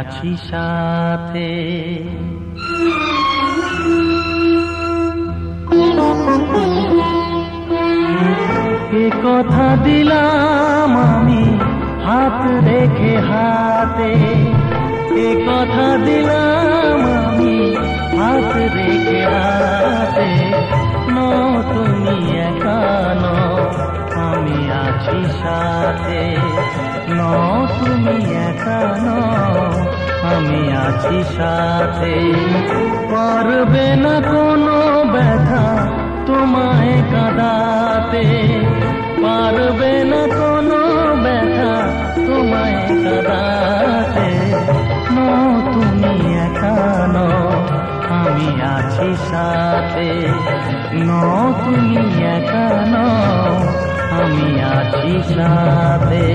আছি সাথে। এ কথা দিলাম আমি হাত রেখে হাতে, এ কথা দিলাম আমি হাত রেখে হাতে। তুমি একা নও, আমি আছি সাথে। তুমি একা নও, আমি আছি সাথে। পারবে না কোনো ব্যথা তোমায় কাঁদাতে, পারবে না কোনো ব্যথা তোমায় কাঁদাতে। তুমি একা নও, আমি আছি সাথে। তুমি একা নও, আমি আছি সাথে।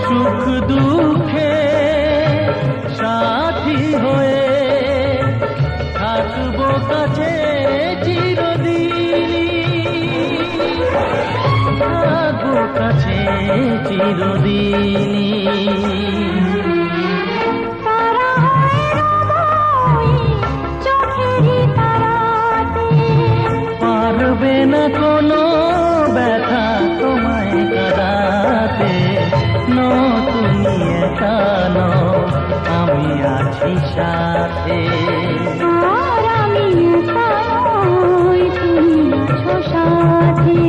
সুখ দুঃখে সাথী হয়ে থাকবো কাছে চিরদিন, থাকবো কাছে চিরদিন। পারবে না কোনো ব্যথা তোমায় কাঁদাতে। তুমি একা নও, আমি আছি সাথে। আমি একা নই, তুমি আছো সাথে।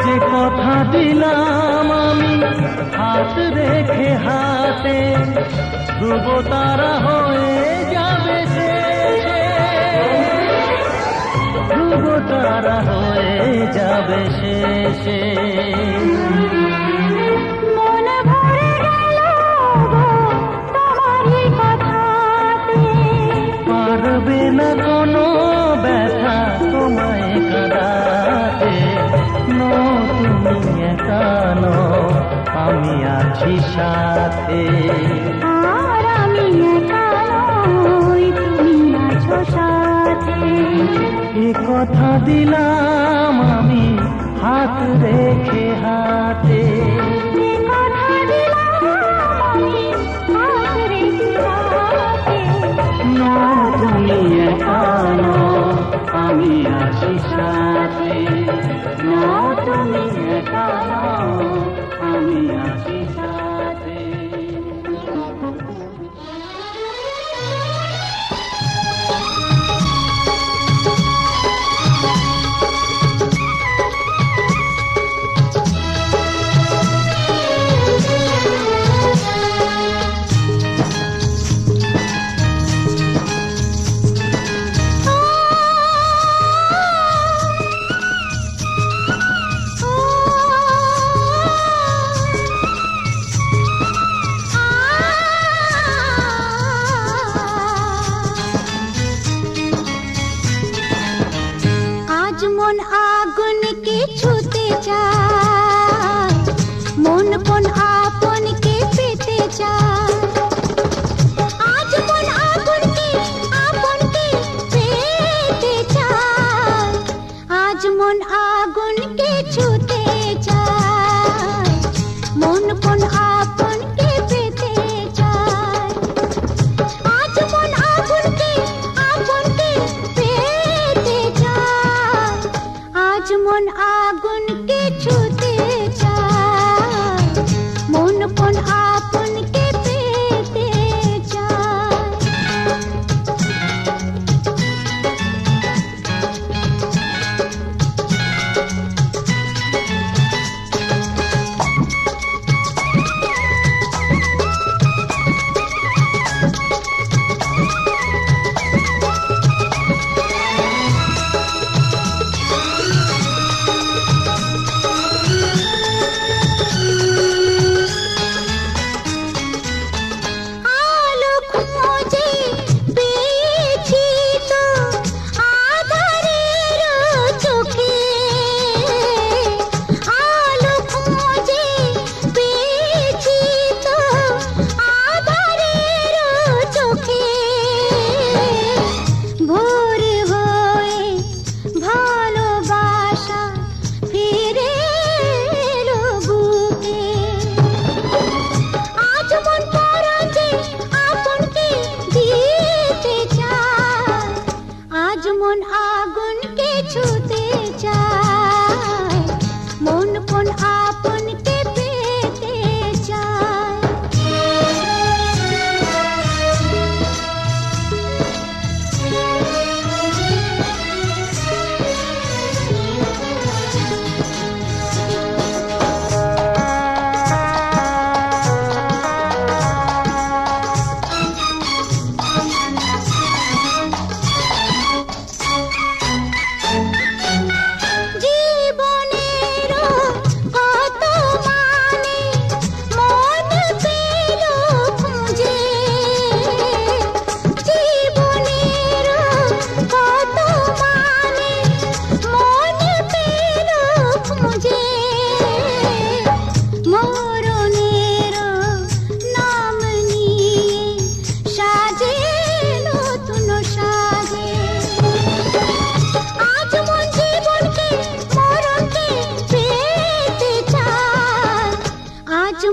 যে কথা দিলাম আমি হাত রেখে হাতে, ধ্রুব তারা হয়ে যাবে শেষে, ধ্রুব তারা হয়ে যাবে শেষে। মন ভরে গেল তোমারই কথাতে। পারবে না কোনো ব্যথা তোমায় কাঁদাতে। তুমি একা নও, আমি আছি সাথে। আমি একা নই, তুমি আছো সাথে। এ কথা দিলাম আমি হাত রেখে হাতে, এ কথা দিলাম আমি হাত রেখে হাতে। তুমি একা নও, আমি আছি সাথে। তুমি একা নও, আমি আছি সাথে।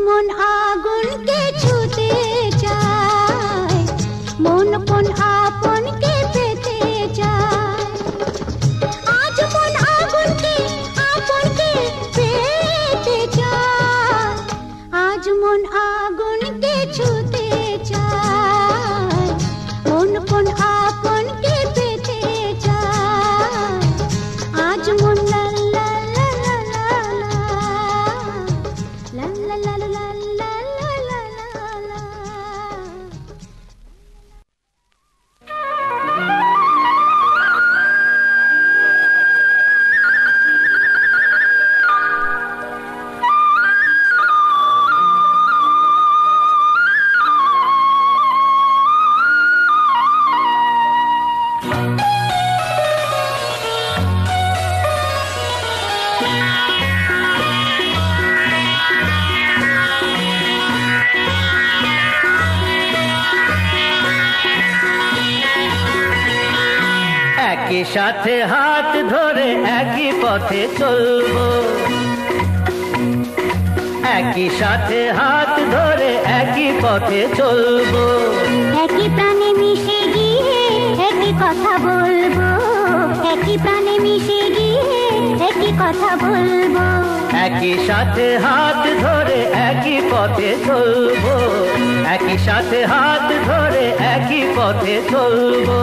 মন আগুনকে ছুতে চায়, মন কোন আপনকে পেতে চায়। আজ মন আগুনকে আপনকে পেতে চায়, আজ মন আগুনকে ছুতে চায়, মন কোন আপনকে পেতে চায়। আজ মন লা লা লা লা লা লা লা লা লা লা লা লা লা। একই সাথে হাত ধরে একই পথে চলবো, একই সাথে হাত ধরে একই পথে চলবো। একই প্রাণে মিশে গিয়ে একই কথা বলবো, একই প্রাণে মিশে গিয়ে একই কথা বলবো। একই সাথে হাত ধরে একই পথে চলবো, একই সাথে হাত ধরে একই পথে চলবো।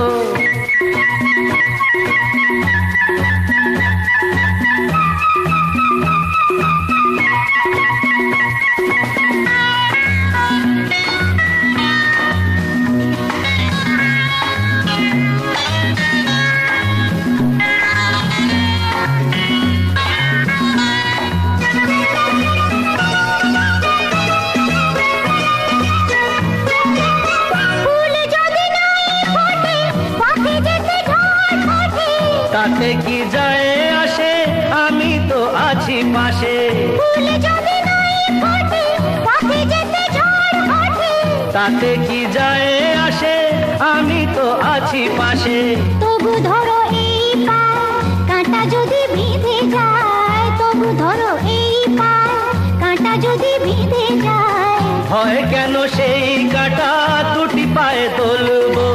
তাতে কি যায় আসে, আমি তো আছি পাশে। তাতে কি যায় আসে, আমি তো আছি পাশে। তবু ধরো এই পা, কাঁটা যদি বিঁধে যায়, তবু ধরো এই পা, কাঁটা যদি বিঁধে যায়। হয় কেন সেই কাঁটা দুটি পায়ে তুলবো,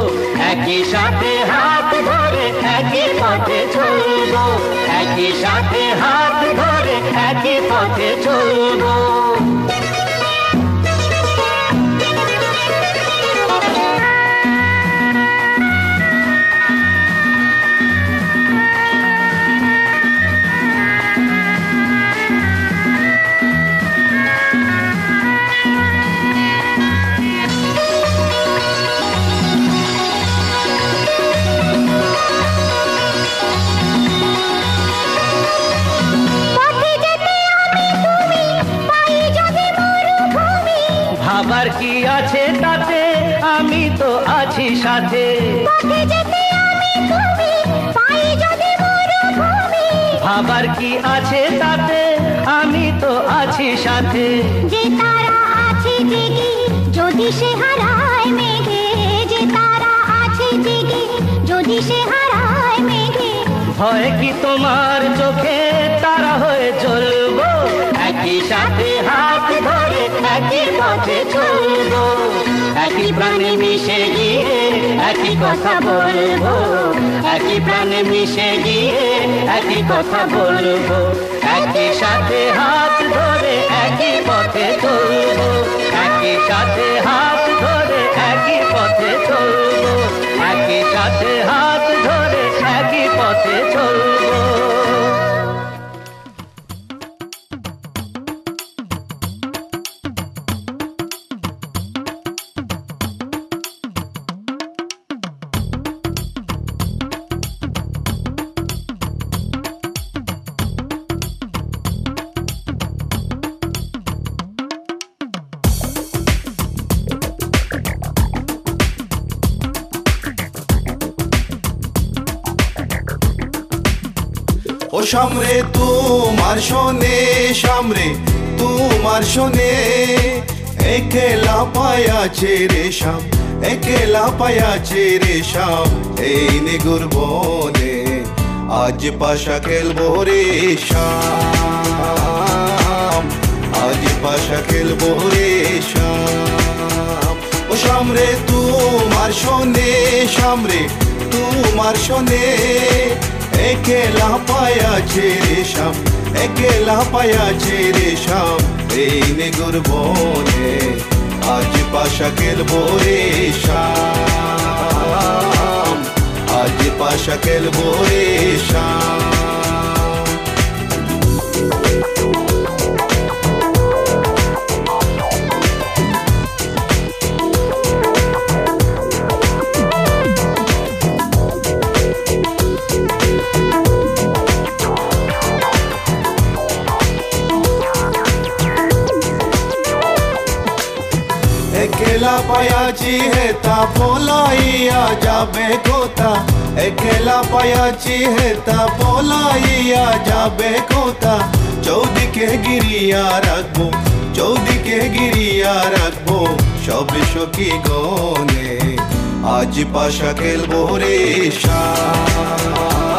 একই সাথে হাত ধরে একই পথে চলবো, একই সাথে হাত ধরে একই পথে চলবো। ভাবার কি আছে তাতে, আমি তো আছি সাথে। ভাবার কি আছে তাতে, আমি তো আছি সাথে। যে তারা আছে জেগে যদি সে হারায় মেঘে, যে তারা আছে জেগে যদি সে হারায় মেঘে। ভয় কি তোমার চোখে তারা হয়ে চলবো, একই সাথে হাত ধরে একই পথে চলবো। একই প্রাণে মিশে গিয়ে একই কথা বলবো, একই প্রাণে মিশে গিয়ে একই কথা বলবো। একই সাথে হাত ধরে একই পথে চলবো, একই সাথে হাত ধরে একই পথে চলবো, একই সাথে হাত ধরে একই পথে চলবো। ও সামরে তোমার শোনে, সামরে তোমার শোনে, একলা পায়াছে রে শাম, একলা পায়াছে রে শাম। এই নিগুর বনে আজ পাশা খেলবো রে শাম, আজ পাশা পাশা খেলবো রে শাম। ও শাম রে তোমার শোনে, শাম রে তোমার শোনে, একেলা পায়াছে রে শাম, একেলা পায়াছে রে শাম। এই নেগুর বনে আজ পাশা খেলবো রে শাম, আজ পাশা খেলবো রে শাম। একেলা পায়াছি হেতা পলাইয়া যাবে কোথা, একেলা পায়াছি হেতা পলাইয়া যাবে কোথা। চৌদিকে গিরিয়া রাখবো, চৌদিকে গিরিয়া রাখবো সব সখী গনে, আজ পাশা খেলবো রে শাম,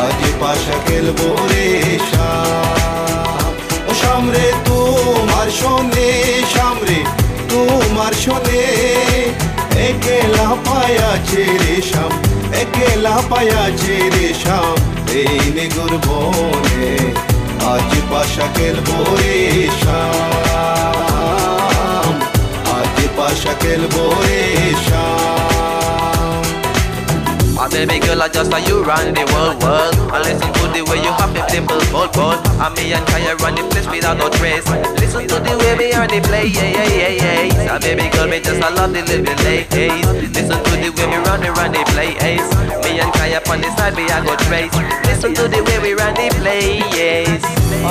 আজ পাশা খেলবো রে শাম। ও শাম রে তোমার শোনে, শাম রে তোমার শোনে, একেলা পায়াছে রে শাম, একেলা পায়াছে রে শাম। এই নেগুর বনে আজ পাশা খেলবো রে শাম, আজ পাশা খেলবো রে শাম। My baby girl, I just saw you run the world. I listen to the way you hop it, dimple, bold. And me and Kaya run the place without no trace. Listen to the way we are the play, yeah. My baby girl, me just I love the living ladies. Listen to the way we run the play, ace. Me and Kaya on the side, we are go trace. Listen to the way we run the play, yes.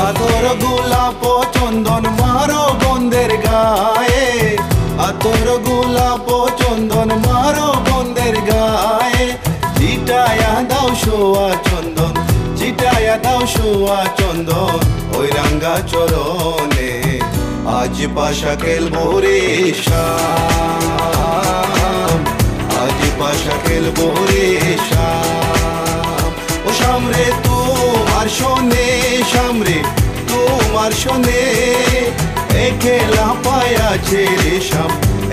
আতর গোলাপ চন্দন মারো বন্দের গায়ে, আতর গোলাপ চন্দন মারো বন্দের গায়ে। চিটায়া দাও শোয়া চন্দন, চিটায়া দাও শোয়া চন্দন ওই রাঙ্গা চরণে, আজ পাশা খেলবো রে শাম, আজ পাশা খেলবো রে শাম। ও শাম রে তোমার শোনে, শাম রে তোমার শোনে, একেলা পায়াছে রে শাম,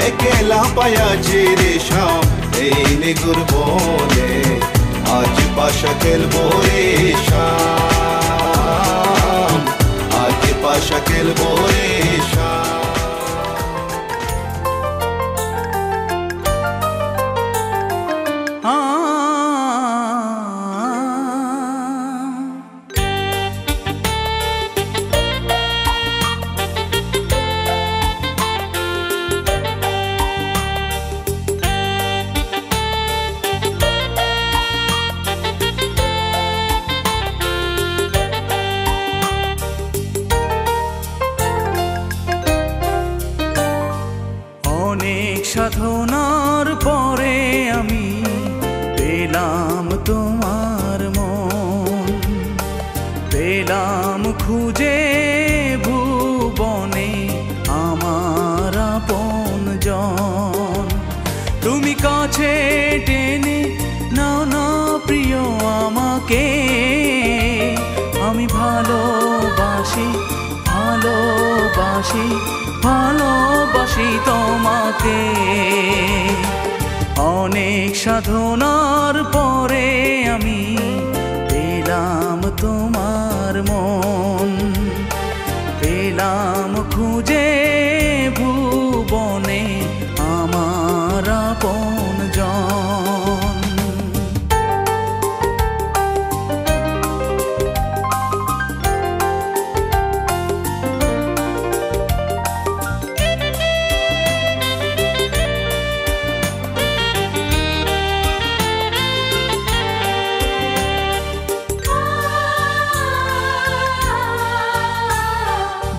একেলা পায়াছে রে শাম। এই নেগুর বনে আজ পাশা খেলবো রে শাম, আজ পাশা খেলবো রে শাম। সাধনার পরে আমি পেলাম তোমার মন, পেলাম খুঁজে ভুবনে আমার আপনজন। তুমি কাছে টেনে নাও না প্রিয় আমাকে, আমি ভালোবাসি, ভালোবাসি, ভালোবাসি তোমাকে। অনেক সাধনার পরে আমি পেলাম তোমার মন, পেলাম খুঁজে ভুবনে আমার আপনজন।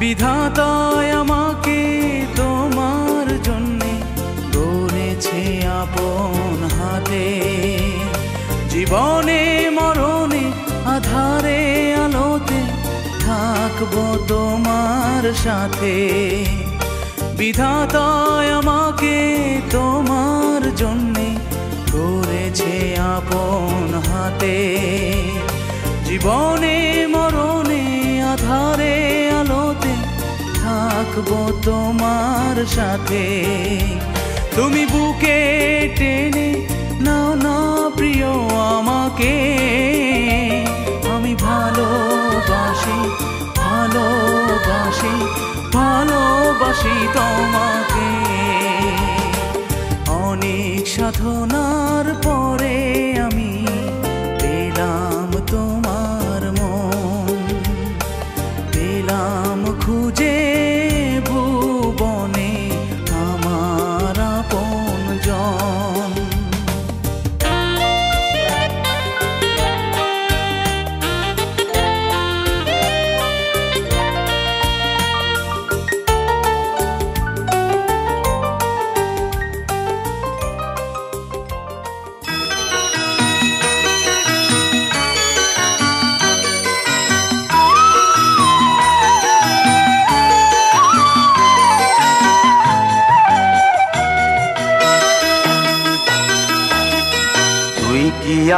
বিধাতায় আমাকে তোমার জন্যে গড়েছে আপন হাতে, জীবনে মরণে আধারে আলোতে থাকবো তোমার সাথে। বিধাতায় আমাকে তোমার জন্যে গড়েছে আপন হাতে, জীবনে মরণে আধারে আলোতে থাকবো তোমার সাথে। তুমি বুকে টেনে নাও না প্রিয় আমাকে, আমি ভালোবাসি ভালোবাসি ভালোবাসি তোমাকে। অনেক সাধনার পরে আমি পেলাম তোমার মন, পেলাম খুঁজে ভুবনে আমার আপনজন।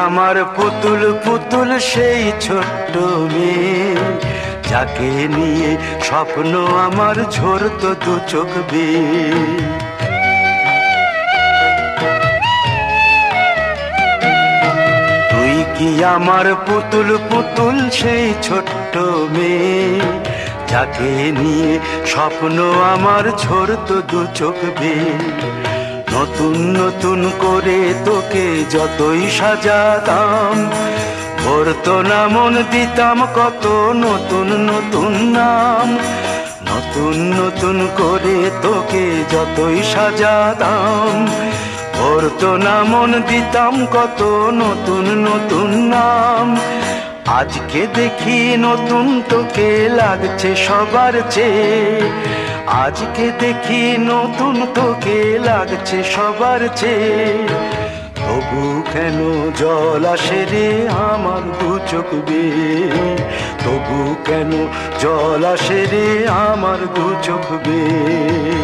আমার পুতুল পুতুল সেই ছোট্ট মেয়ে, যাকে নিয়ে স্বপ্ন আমার ঝরতো দু চোখ বেয়ে। তুই কি আমার পুতুল পুতুল সেই ছোট্ট মেয়ে, যাকে নিয়ে স্বপ্ন আমার ঝরতো দু চোখ বেয়ে। নতুন নতুন করে তোকে যতই সাজাতাম, ভরতো না মন দিতাম কত নতুন নতুন নাম। নতুন নতুন করে তোকে যতই সাজাতাম, ভরতো না মন দিতাম কত নতুন নতুন নাম। আজকে দেখি নতুন তোকে লাগছে সবার চেয়ে, আজকে দেখি নতুন তোকে লাগছে সবার চেয়ে। তবু কেন জল আসে রে আমার দু চোখ বেয়ে, তবু কেন জল আসে রে আমার দু চোখ বেয়ে।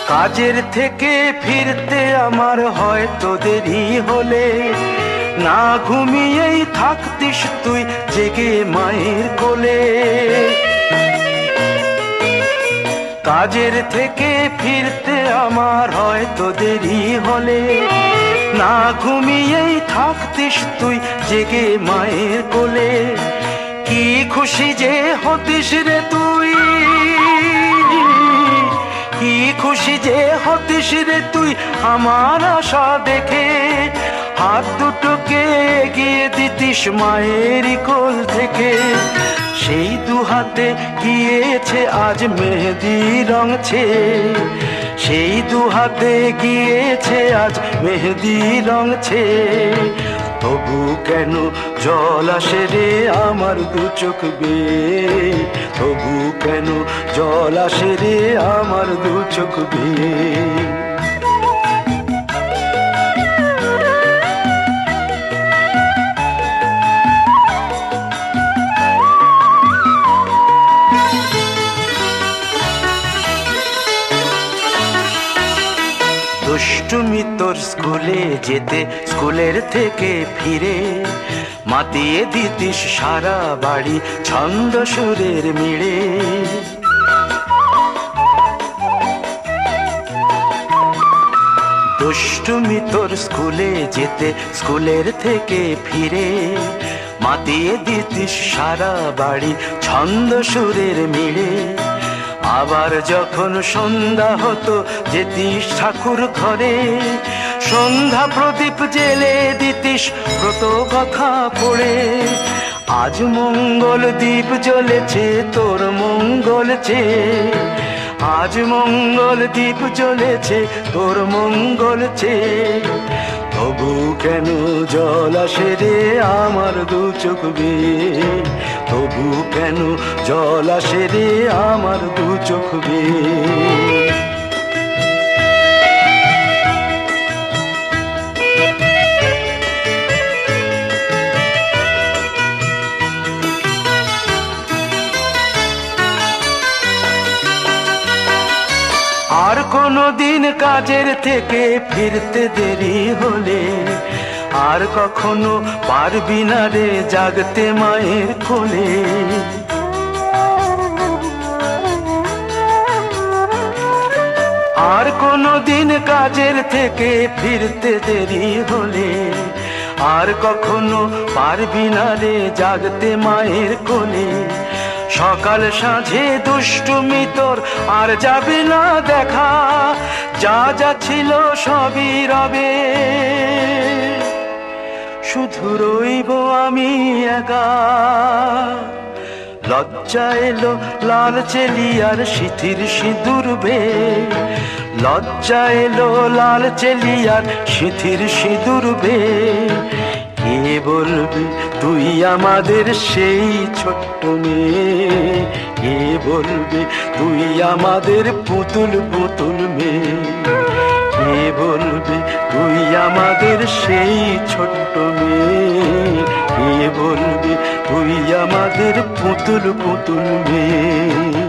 কাজের থেকে ফিরতে আমার হয়তো দেরি হলে, না ঘুমিয়েই থাকতিস তুই জেগে মায়ের কোলে। কাজের থেকে ফিরতে আমার হয়তো দেরি হলে, না ঘুমিয়েই থাকতিস তুই জেগে মায়ের কোলে। কি খুশি যে হতিস রে তুই, কি খুশি যে হতিস রে তুই আমার আশা দেখে। হাত দুটোকে এগিয়ে দিতিস মায়ের কোল থেকে, সেই দু হাতে গিয়েছে আজ মেহেদি রং ছেয়ে। সেই দু হাতে গিয়েছে আজ মেহেদি রং ছেয়ে। তবু কেন জল আসে রে আমার দু চোখ বেয়ে, তবু কেন জল আসে রে আমার দু চোখ বেয়ে। দুষ্টুমি তোর স্কুলে যেতে, স্কুলের থেকে ফিরে মাতিয়ে দিতিস সারা বাড়ি ছন্দ সুরের মিড়ে। দুষ্টুমি তোর স্কুলে যেতে, স্কুলের থেকে ফিরে মাতিয়ে দিতিস সারা বাড়ি ছন্দ সুরের মিড়ে। আবার যখন সন্ধ্যা হতো যেতিস ঠাকুর ঘরে, সন্ধ্যা প্রদীপ জেলে দিতিস ব্রত কথা পড়ে। আজ মঙ্গল দ্বীপ জ্বলেছে তোর মঙ্গল চেয়ে, আজ মঙ্গল দ্বীপ জ্বলেছে তোর মঙ্গল চেয়ে। তবু কেন জল আসে রে আমার দু চোখ বেয়ে, তবু কেন জল আসে রে আমার দু চোখ বেয়ে। কোনো দিন কাজের থেকে ফিরতে দেরি হলে আর কখনো পারবি না রে জাগতে মায়ের কোলে। আর কোনো দিন কাজের থেকে ফিরতে দেরি হলে আর কখনো পারবি না রে জাগতে মায়ের কোলে। সকাল সাঁঝে দুষ্টুমি তোর আর যাবে না দেখা, যা যা ছিল সবই রবে, শুধু রইব আমি একা। লজ্জা এলো লাল চেলিয়ার সিথির সিঁদুর বে, লজ্জা এলো লাল চেলিয়ার সিথির সিঁদুর বে। কে বলবে তুই আমাদের সেই ছোট্ট মেয়ে, কে বলবে তুই আমাদের পুতুল পুতুল মেয়ে, কে বলবে তুই আমাদের সেই ছোট্ট মেয়ে, কে বলবে তুই আমাদের পুতুল পুতুল মেয়ে।